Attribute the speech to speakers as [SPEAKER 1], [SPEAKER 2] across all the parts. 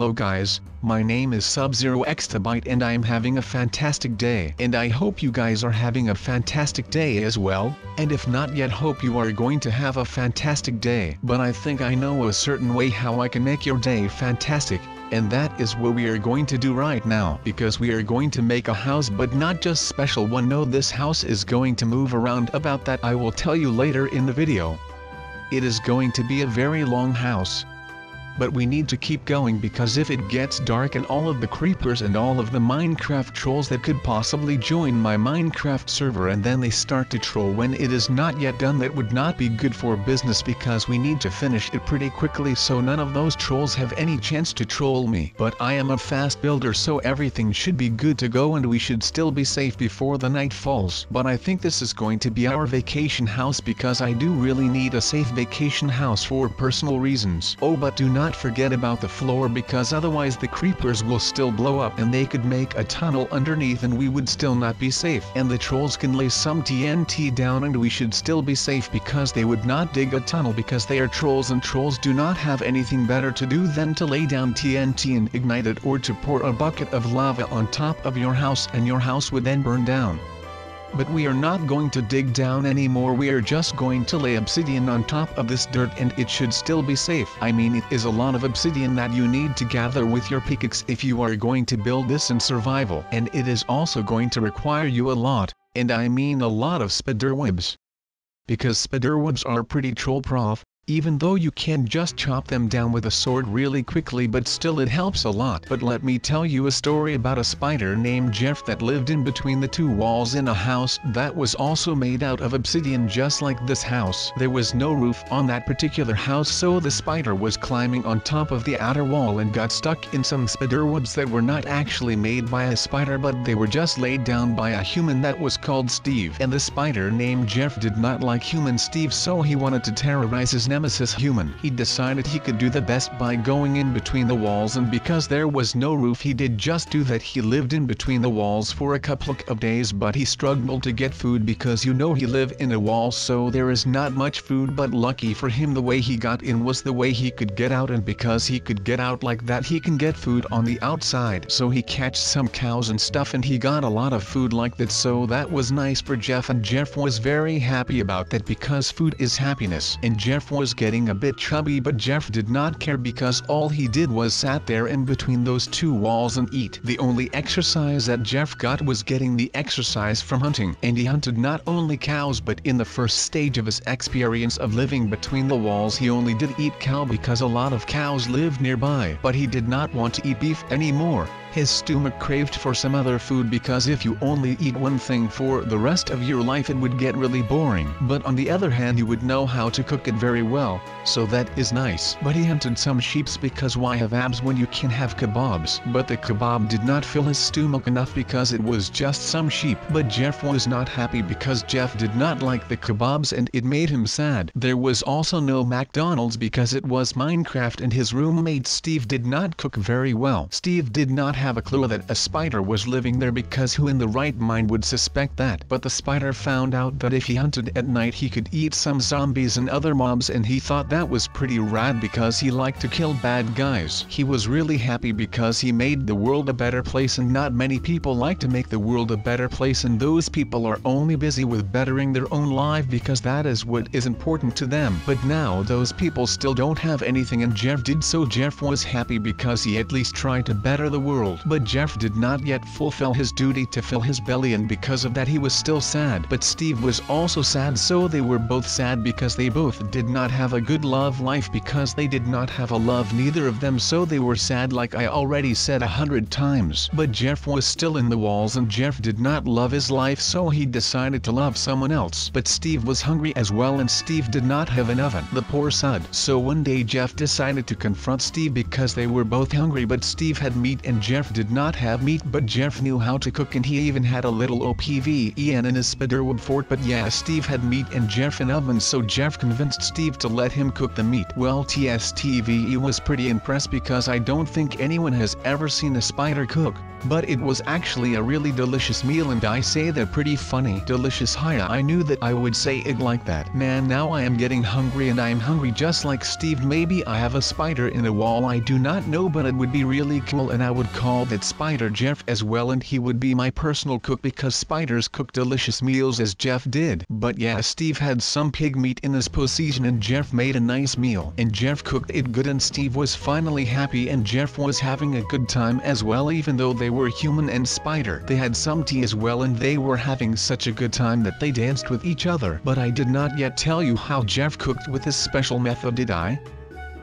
[SPEAKER 1] Hello guys, my name is Sub-Zero-Exabyte and I am having a fantastic day. And I hope you guys are having a fantastic day as well, and if not yet hope you are going to have a fantastic day. But I think I know a certain way how I can make your day fantastic, and that is what we are going to do right now. Because we are going to make a house, but not just special one. No, this house is going to move around. About that I will tell you later in the video. It is going to be a very long house. But we need to keep going because if it gets dark and all of the creepers and all of the Minecraft trolls that could possibly join my Minecraft server and then they start to troll when it is not yet done, that would not be good for business because we need to finish it pretty quickly so none of those trolls have any chance to troll me. But I am a fast builder so everything should be good to go and we should still be safe before the night falls. But I think this is going to be our vacation house because I do really need a safe vacation house for personal reasons. Oh, but do not forget about the floor because otherwise the creepers will still blow up and they could make a tunnel underneath and we would still not be safe. And the trolls can lay some TNT down and we should still be safe because they would not dig a tunnel because they are trolls and trolls do not have anything better to do than to lay down TNT and ignite it or to pour a bucket of lava on top of your house and your house would then burn down. But we are not going to dig down anymore, we are just going to lay obsidian on top of this dirt and it should still be safe. I mean, it is a lot of obsidian that you need to gather with your pickaxe if you are going to build this in survival. And it is also going to require you a lot, and I mean a lot of spiderwebs. Because spiderwebs are pretty troll proof. Even though you can just chop them down with a sword really quickly, but still it helps a lot. But let me tell you a story about a spider named Jeff that lived in between the two walls in a house that was also made out of obsidian just like this house. There was no roof on that particular house, so the spider was climbing on top of the outer wall and got stuck in some spiderwebs that were not actually made by a spider but they were just laid down by a human that was called Steve. And the spider named Jeff did not like human Steve, so he wanted to terrorize his nemesis human. He decided he could do the best by going in between the walls, and because there was no roof he did just do that. He lived in between the walls for a couple of days, but he struggled to get food because you know he lived in a wall, so there is not much food. But lucky for him the way he got in was the way he could get out, and because he could get out like that he can get food on the outside. So he catched some cows and stuff and he got a lot of food like that, so that was nice for Jeff and Jeff was very happy about that because food is happiness. And Jeff was getting a bit chubby, but Jeff did not care because all he did was sat there in between those two walls and eat. The only exercise that Jeff got was getting the exercise from hunting, and he hunted not only cows but in the first stage of his experience of living between the walls he only did eat cow because a lot of cows lived nearby. But he did not want to eat beef anymore. His stomach craved for some other food because if you only eat one thing for the rest of your life it would get really boring. But on the other hand you would know how to cook it very well, so that is nice. But he hunted some sheeps because why have abs when you can have kebabs? But the kebab did not fill his stomach enough because it was just some sheep. But Jeff was not happy because Jeff did not like the kebabs and it made him sad. There was also no McDonald's because it was Minecraft and his roommate Steve did not cook very well. Steve did not have a clue that a spider was living there because who in the right mind would suspect that? But the spider found out that if he hunted at night he could eat some zombies and other mobs, and he thought that was pretty rad because he liked to kill bad guys. He was really happy because he made the world a better place, and not many people like to make the world a better place, and those people are only busy with bettering their own life because that is what is important to them. But now those people still don't have anything and Jeff did, so Jeff was happy because he at least tried to better the world. But Jeff did not yet fulfill his duty to fill his belly, and because of that he was still sad. But Steve was also sad, so they were both sad because they both did not have a good love life because they did not have a love, neither of them, so they were sad like I already said 100 times. But Jeff was still in the walls and Jeff did not love his life, so he decided to love someone else. But Steve was hungry as well and Steve did not have an oven, the poor sod. So one day Jeff decided to confront Steve because they were both hungry, but Steve had meat and Jeff Jeff did not have meat, but Jeff knew how to cook, and he even had a little OPVEN in his spiderweb fort. But yeah, Steve had meat and Jeff an oven, so Jeff convinced Steve to let him cook the meat. Well, TSTVE was pretty impressed because I don't think anyone has ever seen a spider cook. But it was actually a really delicious meal, and I say that pretty funny. Delicious. Hiya, I knew that I would say it like that. Man, now I am getting hungry, and I am hungry just like Steve. Maybe I have a spider in the wall, I do not know, but it would be really cool, and I would call that spider Jeff as well, and he would be my personal cook because spiders cook delicious meals as Jeff did. But yeah, Steve had some pig meat in his possession, and Jeff made a nice meal, and Jeff cooked it good, and Steve was finally happy, and Jeff was having a good time as well. Even though they were human and spider, they had some tea as well, and they were having such a good time that they danced with each other. But I did not yet tell you how Jeff cooked with his special method, did I?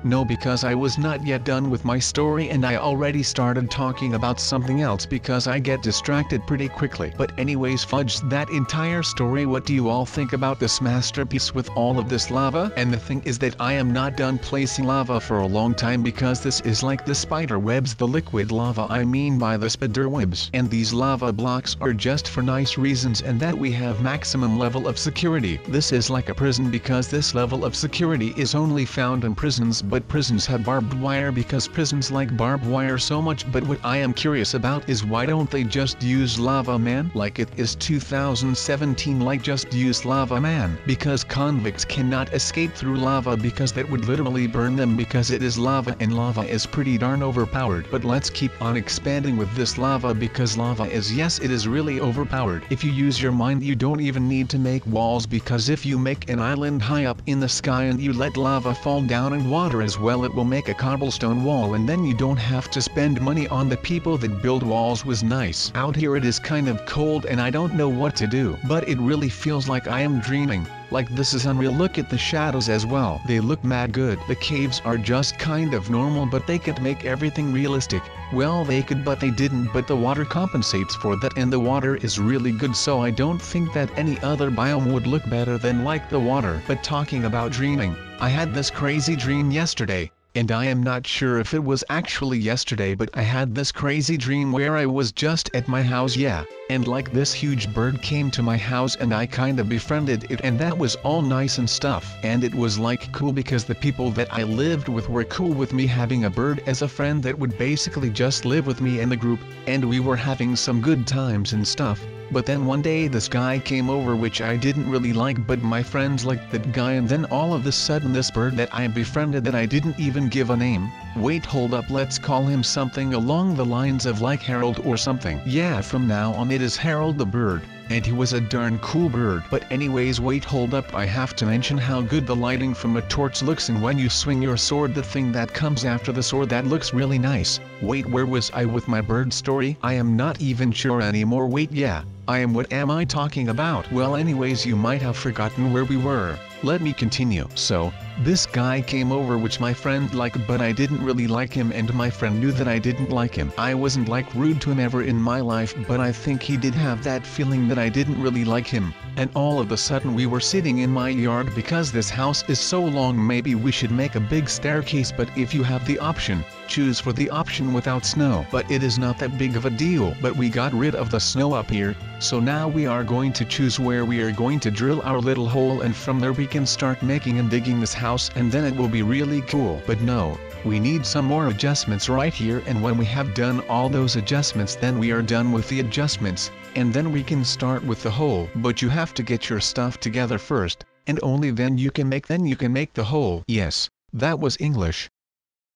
[SPEAKER 1] No, because I was not yet done with my story, and I already started talking about something else because I get distracted pretty quickly. But anyways, fudge that entire story. What do you all think about this masterpiece with all of this lava? And the thing is that I am not done placing lava for a long time, because this is like the spider webs, the liquid lava I mean by the spider webs. And these lava blocks are just for nice reasons, and that we have maximum level of security. This is like a prison because this level of security is only found in prisons, but prisons have barbed wire because prisons like barbed wire so much. But what I am curious about is why don't they just use lava, man? Like it is 2017, like just use lava, man. Because convicts cannot escape through lava because that would literally burn them, because it is lava, and lava is pretty darn overpowered. But let's keep on expanding with this lava, because lava is, yes, it is really overpowered. If you use your mind, you don't even need to make walls, because if you make an island high up in the sky and you let lava fall down in water as well, it will make a cobblestone wall, and then you don't have to spend money on the people that build walls. Was nice. Out here it is kind of cold and I don't know what to do, but it really feels like I am dreaming. Like this is unreal. Look at the shadows as well. They look mad good. The caves are just kind of normal, but they could make everything realistic. Well, they could, but they didn't. But the water compensates for that, and the water is really good, so I don't think that any other biome would look better than like the water. But talking about dreaming, I had this crazy dream yesterday. And I am not sure if it was actually yesterday, but I had this crazy dream where I was just at my house, yeah, and like this huge bird came to my house and I kinda befriended it, and that was all nice and stuff. And it was like cool because the people that I lived with were cool with me having a bird as a friend that would basically just live with me in the group, and we were having some good times and stuff. But then one day this guy came over, which I didn't really like, but my friends liked that guy, and then all of a sudden this bird that I befriended that I didn't even give a name. Wait, hold up, let's call him something along the lines of like Harold or something. Yeah, from now on it is Harold the bird. And he was a darn cool bird. But anyways, wait, hold up, I have to mention how good the lighting from a torch looks, and when you swing your sword, the thing that comes after the sword, that looks really nice. Wait, where was I with my bird story? I am not even sure anymore. Wait, yeah, what am I talking about? Well, anyways, you might have forgotten where we were. Let me continue. So, this guy came over which my friend liked, but I didn't really like him, and my friend knew that I didn't like him. I wasn't like rude to him ever in my life, but I think he did have that feeling that I didn't really like him. And all of a sudden we were sitting in my yard, because this house is so long, maybe we should make a big staircase, but if you have the option, choose for the option without snow. But it is not that big of a deal. But we got rid of the snow up here, so now we are going to choose where we are going to drill our little hole, and from there we can start making and digging this house, and then it will be really cool. But no, we need some more adjustments right here, and when we have done all those adjustments, then we are done with the adjustments, and then we can start with the hole. But you have to get your stuff together first, and only then you can make the hole. Yes, that was English.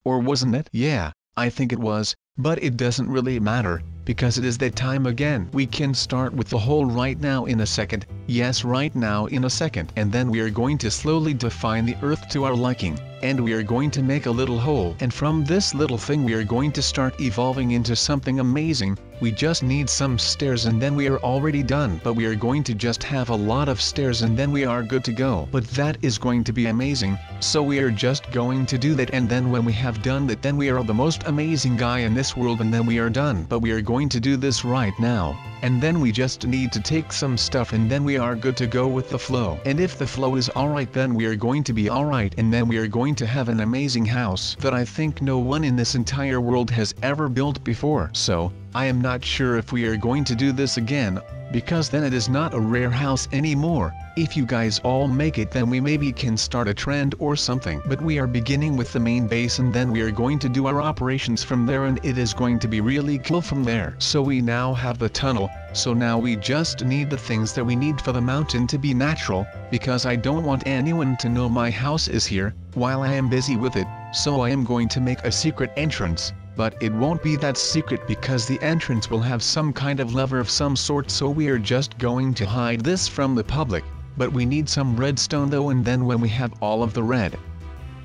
[SPEAKER 1] Or wasn't it? Yeah, I think it was, but it doesn't really matter, because it is that time again. We can start with the hole right now in a second. Yes, right now in a second. And then we are going to slowly define the earth to our liking, and we are going to make a little hole. And from this little thing we are going to start evolving into something amazing. We just need some stairs and then we are already done. But we are going to just have a lot of stairs and then we are good to go. But that is going to be amazing, so we are just going to do that, and then when we have done that, then we are the most amazing guy in this world, and then we are done. But we are going going to do this right now, and then we just need to take some stuff and then we are good to go with the flow. And if the flow is alright, then we are going to be alright, and then we are going to have an amazing house that I think no one in this entire world has ever built before. So, I am not sure if we are going to do this again, because then it is not a rare house anymore. If you guys all make it, then we maybe can start a trend or something. But we are beginning with the main base and then we are going to do our operations from there, and it is going to be really cool from there. So we now have the tunnel, so now we just need the things that we need for the mountain to be natural, because I don't want anyone to know my house is here, while I am busy with it, so I am going to make a secret entrance. But it won't be that secret because the entrance will have some kind of lever of some sort, so we are just going to hide this from the public. But we need some redstone though, and then when we have all of the red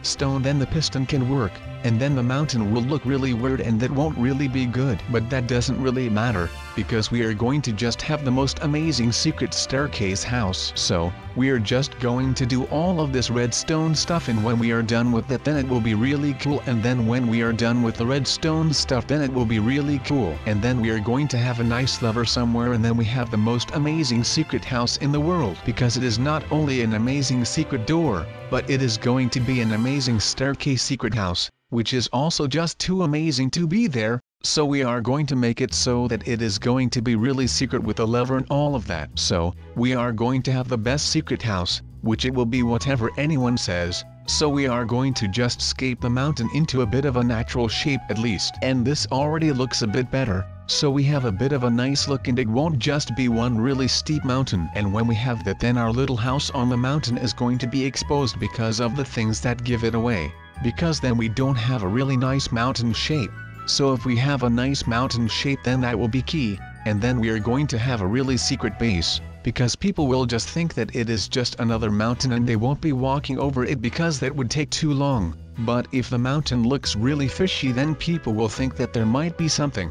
[SPEAKER 1] stone, then the piston can work, and then the mountain will look really weird and that won't really be good. But that doesn't really matter, because we are going to just have the most amazing secret staircase house. So, we are just going to do all of this redstone stuff, and when we are done with that, then it will be really cool. And then when we are done with the redstone stuff, then it will be really cool. And then we are going to have a nice lever somewhere, and then we have the most amazing secret house in the world, because it is not only an amazing secret door, but it is going to be an amazing staircase secret house, which is also just too amazing to be there. So we are going to make it so that it is going to be really secret with a lever and all of that. So, we are going to have the best secret house, which it will be whatever anyone says. So we are going to just scape the mountain into a bit of a natural shape at least. And this already looks a bit better, so we have a bit of a nice look, and it won't just be one really steep mountain. And when we have that, then our little house on the mountain is going to be exposed because of the things that give it away. Because then we don't have a really nice mountain shape. So if we have a nice mountain shape, then that will be key, and then we are going to have a really secret base, because people will just think that it is just another mountain and they won't be walking over it because that would take too long. But if the mountain looks really fishy, then people will think that there might be something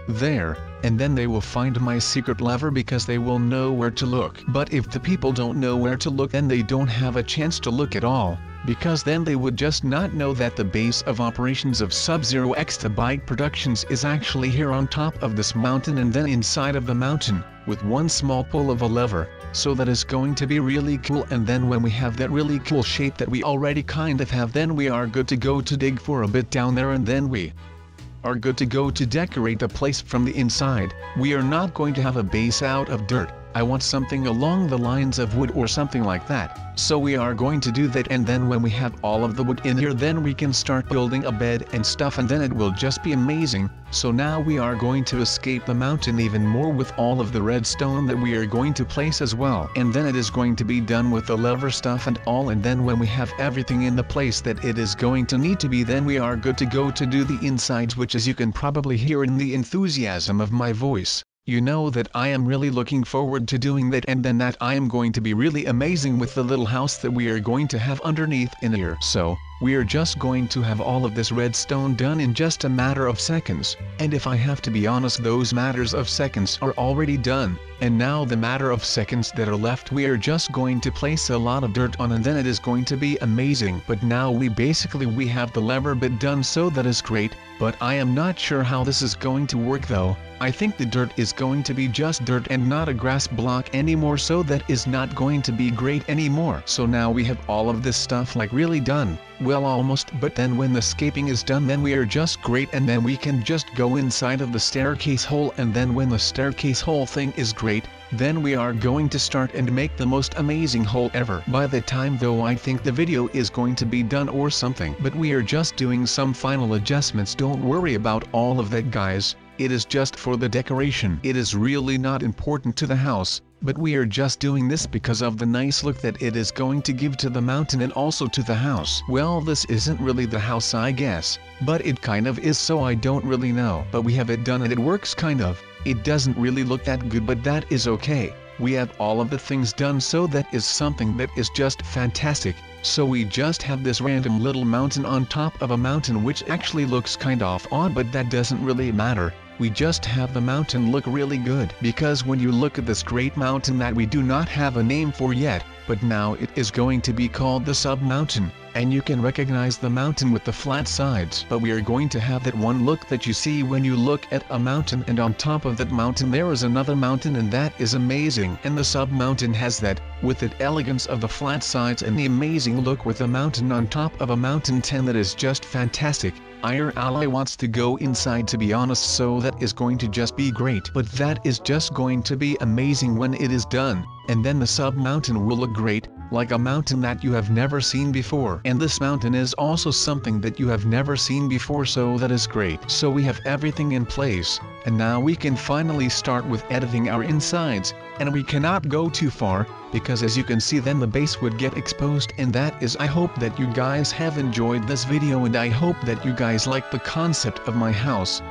[SPEAKER 1] there, and then they will find my secret lever because they will know where to look. But if the people don't know where to look, then they don't have a chance to look at all, because then they would just not know that the base of operations of Sub-Zero Exabyte Productions is actually here on top of this mountain, and then inside of the mountain, with one small pull of a lever. So that is going to be really cool. And then when we have that really cool shape that we already kind of have, then we are good to go to dig for a bit down there, and then we are good to go to decorate the place from the inside. We are not going to have a base out of dirt. I want something along the lines of wood or something like that. So we are going to do that, and then when we have all of the wood in here, then we can start building a bed and stuff, and then it will just be amazing. So now we are going to escape the mountain even more with all of the redstone that we are going to place as well. And then it is going to be done with the lever stuff and all, and then when we have everything in the place that it is going to need to be, then we are good to go to do the insides, which, as you can probably hear in the enthusiasm of my voice, you know that I am really looking forward to doing that, and then that I am going to be really amazing with the little house that we are going to have underneath in here. So, we are just going to have all of this redstone done in just a matter of seconds, and if I have to be honest, those matters of seconds are already done. And now the matter of seconds that are left, we are just going to place a lot of dirt on, and then it is going to be amazing. But now we have the lever bit done, so that is great, but I am not sure how this is going to work though. I think the dirt is going to be just dirt and not a grass block anymore, so that is not going to be great anymore. So now we have all of this stuff like really done. Well, almost, but then when the scaping is done, then we are just great, and then we can just go inside of the staircase hole, and then when the staircase hole thing is great, then we are going to start and make the most amazing hole ever. By the time though, I think the video is going to be done or something, but we are just doing some final adjustments. Don't worry about all of that, guys. It is just for the decoration. It is really not important to the house, but we are just doing this because of the nice look that it is going to give to the mountain and also to the house. Well, this isn't really the house, I guess, but it kind of is, so I don't really know. But we have it done and it works kind of. It doesn't really look that good, but that is okay. We have all of the things done, so that is something that is just fantastic. So we just have this random little mountain on top of a mountain, which actually looks kind of odd, but that doesn't really matter. We just have the mountain look really good, because when you look at this great mountain that we do not have a name for yet, but now it is going to be called the Sub Mountain, and you can recognize the mountain with the flat sides. But we are going to have that one look that you see when you look at a mountain, and on top of that mountain there is another mountain, and that is amazing. And the sub-mountain has that, with the elegance of the flat sides and the amazing look with a mountain on top of a mountain 10 that is just fantastic. Our ally wants to go inside, to be honest, so that is going to just be great. But that is just going to be amazing when it is done, and then the sub-mountain will look great, like a mountain that you have never seen before. And this mountain is also something that you have never seen before, so that is great. So we have everything in place, and now we can finally start with editing our insides, and we cannot go too far, because as you can see then the base would get exposed. And that is, I hope that you guys have enjoyed this video, and I hope that you guys like the concept of my house.